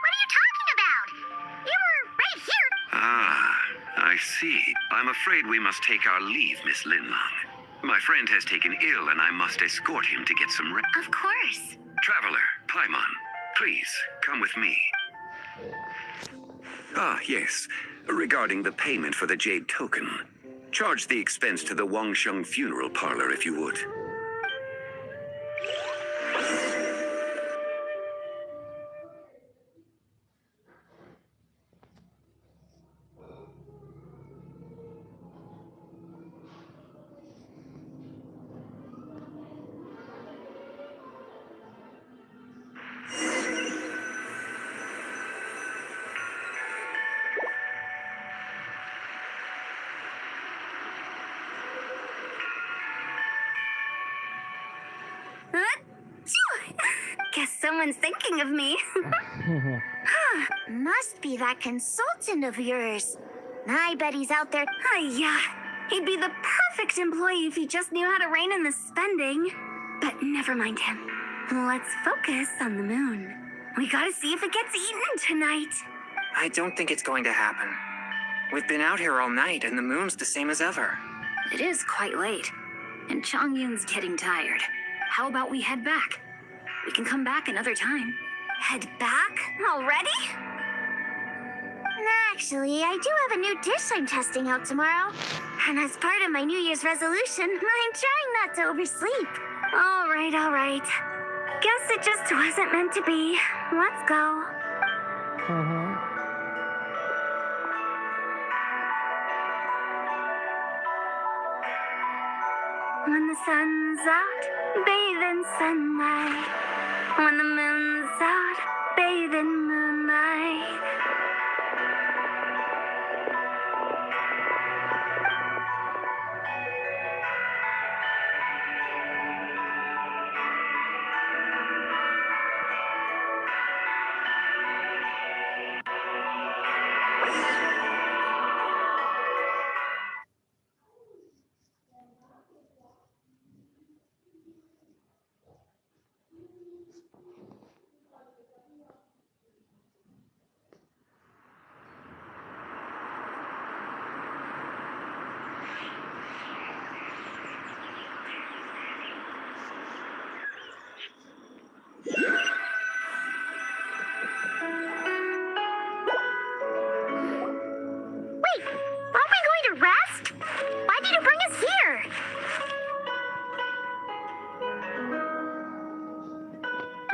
What are you talking about? You were right here. Ah, I see. I'm afraid we must take our leave, Miss Linlong. My friend has taken ill and I must escort him to get some rest. Of course. Traveler, Paimon, please, come with me. Ah, yes. Regarding the payment for the jade token. Charge the expense to the Wangsheng funeral parlor if you would. Guess someone's thinking of me. Must be that consultant of yours. I bet he's out there. Yeah, he'd be the perfect employee if he just knew how to rein in the spending. But never mind him. Let's focus on the moon. We gotta see if it gets eaten tonight. I don't think it's going to happen. We've been out here all night, and the moon's the same as ever. It is quite late, and Chongyun's getting tired. How about we head back? We can come back another time. Head back? Already? Actually, I do have a new dish I'm testing out tomorrow. And as part of my New Year's resolution, I'm trying not to oversleep. All right. Guess it just wasn't meant to be. Let's go. When the sun's out, bathe in sunlight. When the moon's out, bathe in moonlight.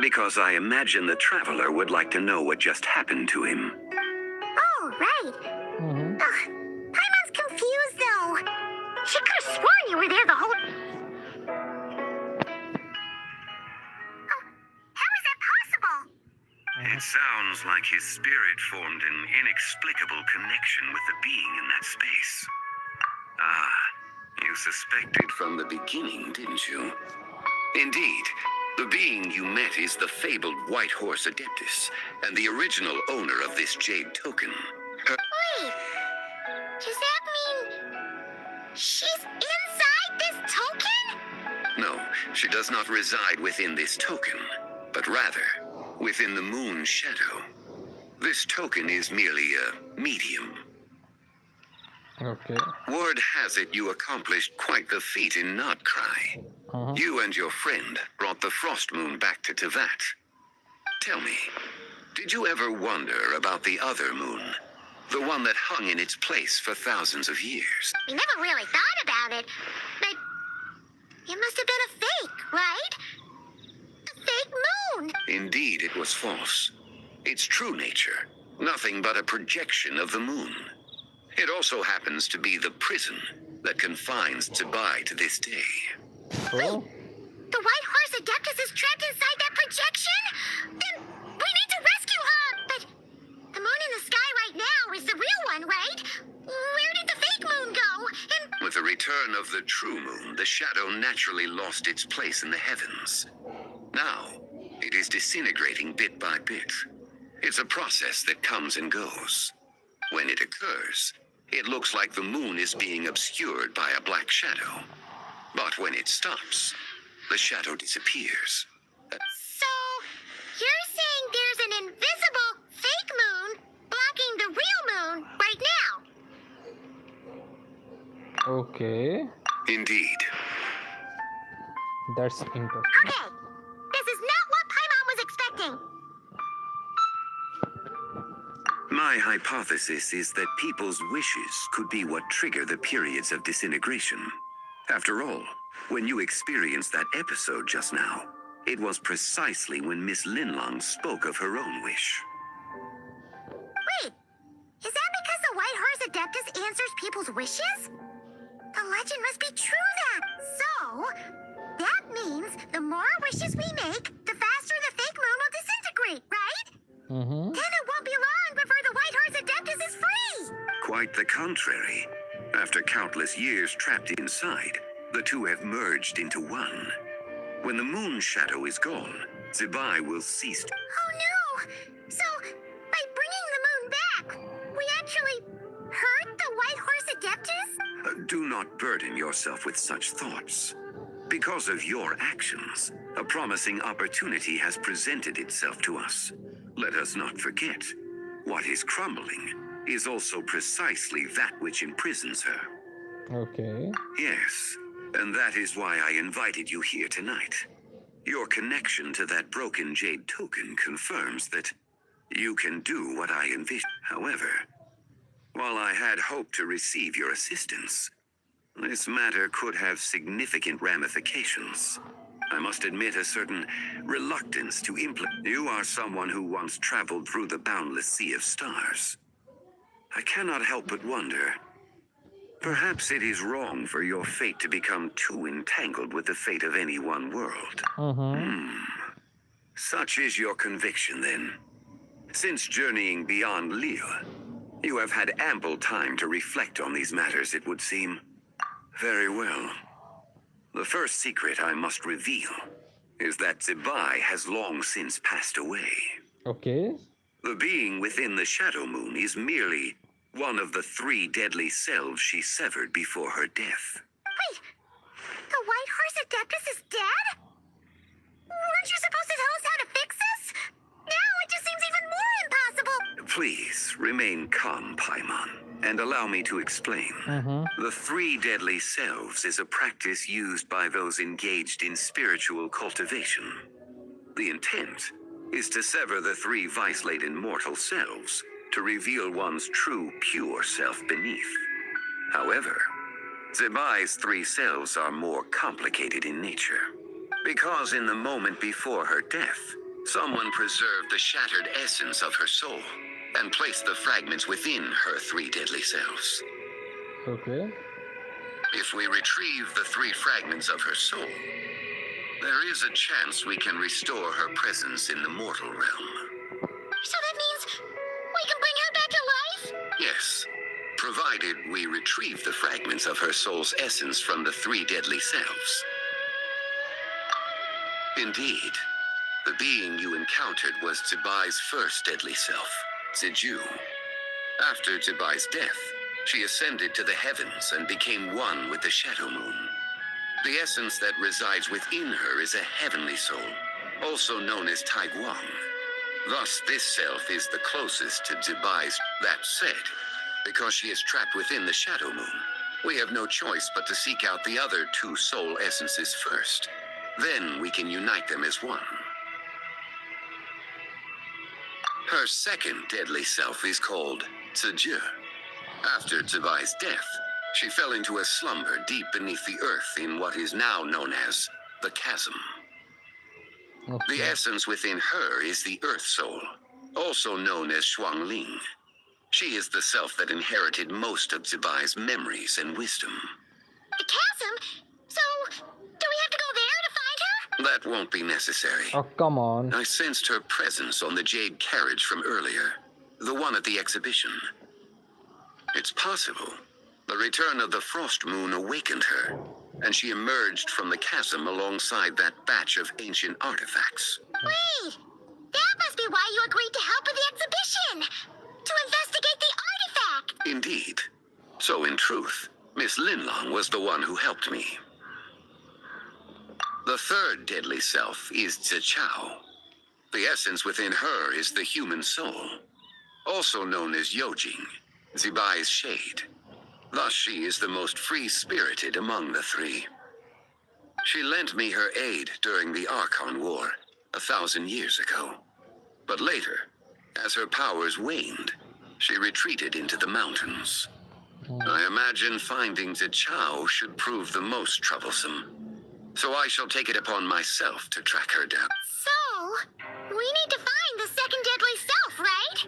Because I imagine the traveler would like to know what just happened to him. Oh, right. Ugh, Paimon's confused, though. She could have sworn you were there the whole... How is that possible? It sounds like his spirit formed an inexplicable connection with the being in that space. Ah, you suspected from the beginning, didn't you? Indeed, the being you met is the fabled White Horse Adeptus, and the original owner of this jade token. Wait, does that mean she's inside this token? No, she does not reside within this token, but rather within the moon's shadow. This token is merely a medium. Okay. Word has it you accomplished quite the feat in Nodcry. You and your friend brought the Frost Moon back to Tevat. Tell me, did you ever wonder about the other moon? The one that hung in its place for thousands of years? We never really thought about it, but it must have been a fake, right? A fake moon! Indeed, it was false. Its true nature, nothing but a projection of the moon. It also happens to be the prison that confines Zibai to this day. Oh. The White Horse Adeptus is trapped inside that projection? Then we need to rescue her! But the moon in the sky right now is the real one, right? Where did the fake moon go? And With the return of the true moon, the shadow naturally lost its place in the heavens. Now, it is disintegrating bit by bit. It's a process that comes and goes. When it occurs, it looks like the moon is being obscured by a black shadow. But when it stops, the shadow disappears. so, you're saying there's an invisible fake moon blocking the real moon right now? Okay. Indeed. That's interesting. Okay, this is not what Paimon was expecting. My hypothesis is that people's wishes could be what trigger the periods of disintegration. After all, when you experienced that episode just now, it was precisely when Miss Linlong spoke of her own wish. Wait, is that because the White Horse Adeptus answers people's wishes? The legend must be true then. So, that means the more wishes we make, the faster the fake moon will disintegrate, right? Then it won't be long before the White Horse Adeptus is free! Quite the contrary. After countless years trapped inside, the two have merged into one. When the moon shadow is gone, Zibai will cease. Oh no! So, by bringing the moon back, we actually hurt the White Horse Adeptus? Do not burden yourself with such thoughts. Because of your actions, a promising opportunity has presented itself to us. Let us not forget, what is crumbling is also precisely that which imprisons her. Okay. Yes, and that is why I invited you here tonight. Your connection to that broken jade token confirms that you can do what I envisioned. However, while I had hoped to receive your assistance, this matter could have significant ramifications. I must admit a certain reluctance to implement. You are someone who once traveled through the boundless sea of stars. I cannot help but wonder, perhaps it is wrong for your fate to become too entangled with the fate of any one world. Such is your conviction, then. Since journeying beyond Liyue, you have had ample time to reflect on these matters, it would seem. Very well. The first secret I must reveal is that Zibai has long since passed away. Okay. The being within the Shadow Moon is merely one of the 3 deadly selves she severed before her death. Wait, the White Horse Adeptus is dead? Weren't you supposed to tell us how to fix this? Now it just seems even more impossible. Please remain calm, Paimon, and allow me to explain. The 3 deadly selves is a practice used by those engaged in spiritual cultivation. The intent is to sever the 3 vice-laden mortal selves to reveal one's true, pure self beneath. However, Zibai's 3 selves are more complicated in nature. Because in the moment before her death, Someone preserved the shattered essence of her soul and placed the fragments within her 3 deadly selves. Okay. If we retrieve the 3 fragments of her soul, there is a chance we can restore her presence in the mortal realm. So that means we can bring her back to life? Yes, provided we retrieve the fragments of her soul's essence from the 3 deadly selves. Indeed, the being you encountered was Tibai's first deadly self, Ziju. After Tibai's death, she ascended to the heavens and became one with the Shadow Moon. The essence that resides within her is a heavenly soul, also known as Taiguang. Thus, this self is the closest to Tibai's. That said, because she is trapped within the Shadow Moon, we have no choice but to seek out the other 2 soul essences first. Then we can unite them as one. Her second deadly self is called Ziju. After Tibai's death, she fell into a slumber deep beneath the earth in what is now known as the Chasm. Okay. The essence within her is the Earth Soul, also known as Shuangling. She is the self that inherited most of Tibai's memories and wisdom. The chasm? So, do we have to go there to find her? That won't be necessary. Oh, come on. I sensed her presence on the jade carriage from earlier, the one at the exhibition. It's possible. The return of the frost moon awakened her, and she emerged from the chasm alongside that batch of ancient artifacts. Wait! That must be why you agreed to help with the exhibition! To investigate the artifact! Indeed. So in truth, Miss Linlong was the one who helped me. The third deadly self is Zichao. The essence within her is the human soul, also known as Yojing, Zibai's shade. Thus she is the most free-spirited among the 3. She lent me her aid during the Archon War 1,000 years ago. But later, as her powers waned, she retreated into the mountains. I imagine finding Zichao should prove the most troublesome. So I shall take it upon myself to track her down. So, we need to find the second deadly self, right?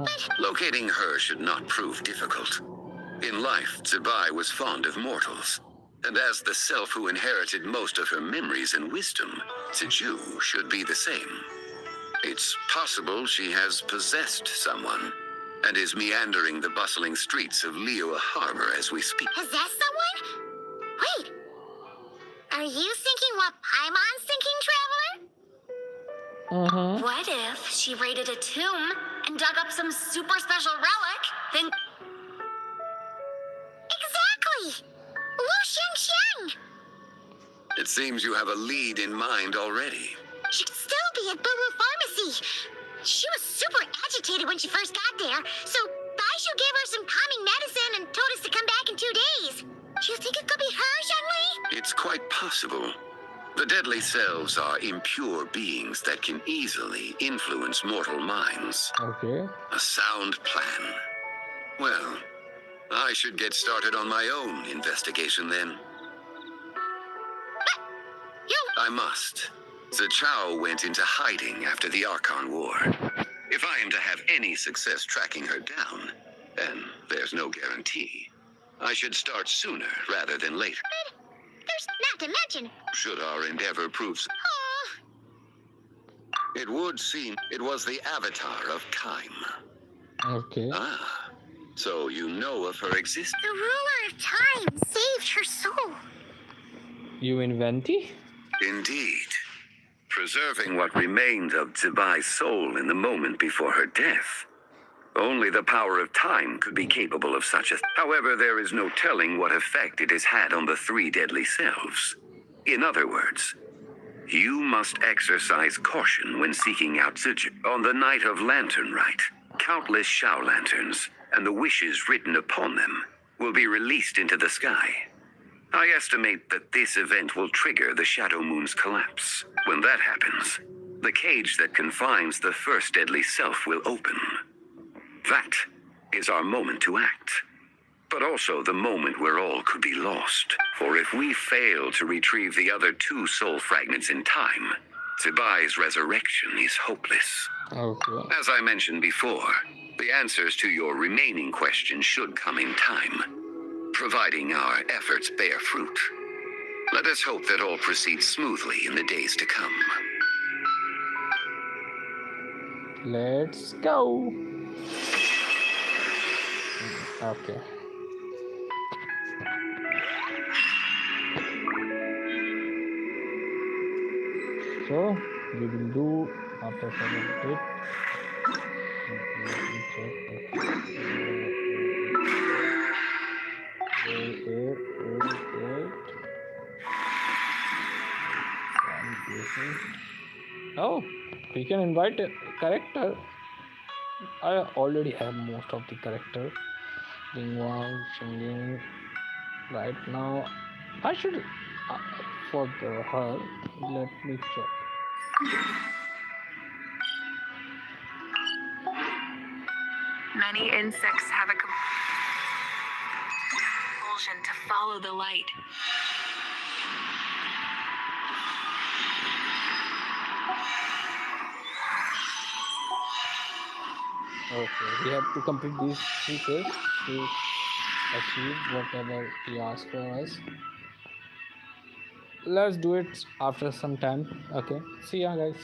But Locating her should not prove difficult. In life, Zibai was fond of mortals, and as the self who inherited most of her memories and wisdom, Ziju should be the same. It's possible she has possessed someone, and is meandering the bustling streets of Liyue Harbor as we speak. possess someone? Wait. Are you thinking what Paimon's thinking, Traveler? What if she raided a tomb and dug up some super special relic, then... Exactly! Lu Xiangxiang! It seems you have a lead in mind already. She'd still be at Boo Boo Pharmacy. She was super agitated when she first got there, so Baishu gave her some calming medicine and told us to come back in 2 days. Do you think it could be her, Zhengli? It's quite possible. The deadly selves are impure beings that can easily influence mortal minds. Okay. A sound plan. Well, I should get started on my own investigation then. I must. Zichao went into hiding after the Archon War. If I am to have any success tracking her down, and there's no guarantee, I should start sooner rather than later. There's not to mention. Should our endeavor prove... Oh, It would seem it was the avatar of time. Okay. Ah, so you know of her existence? the ruler of time saved her soul. You inventi? Indeed. Preserving what remained of Zibai's soul in the moment before her death. Only the power of time could be capable of such a... However, there is no telling what effect it has had on the 3 deadly selves. In other words, you must exercise caution when seeking out Ziju. On the night of Lantern Rite, countless Shao lanterns and the wishes written upon them will be released into the sky. I estimate that this event will trigger the Shadow Moon's collapse. When that happens, the cage that confines the first deadly self will open. That is our moment to act, but also the moment where all could be lost. For if we fail to retrieve the other 2 soul fragments in time, Zibai's resurrection is hopeless. Okay. As I mentioned before, the answers to your remaining questions should come in time, providing our efforts bear fruit. Let us hope that all proceeds smoothly in the days to come. Let's go. Okay. So we will do after some update. Let me check. Wait. Oh, we can invite a character. I already have most of the character. Dingwang, Shinging. Right now, I should for her. Let me check. Many insects have a compulsion to follow the light. Okay, we have to complete these 3 quests to achieve whatever he asked for us. Let's do it after some time. Okay, see ya guys.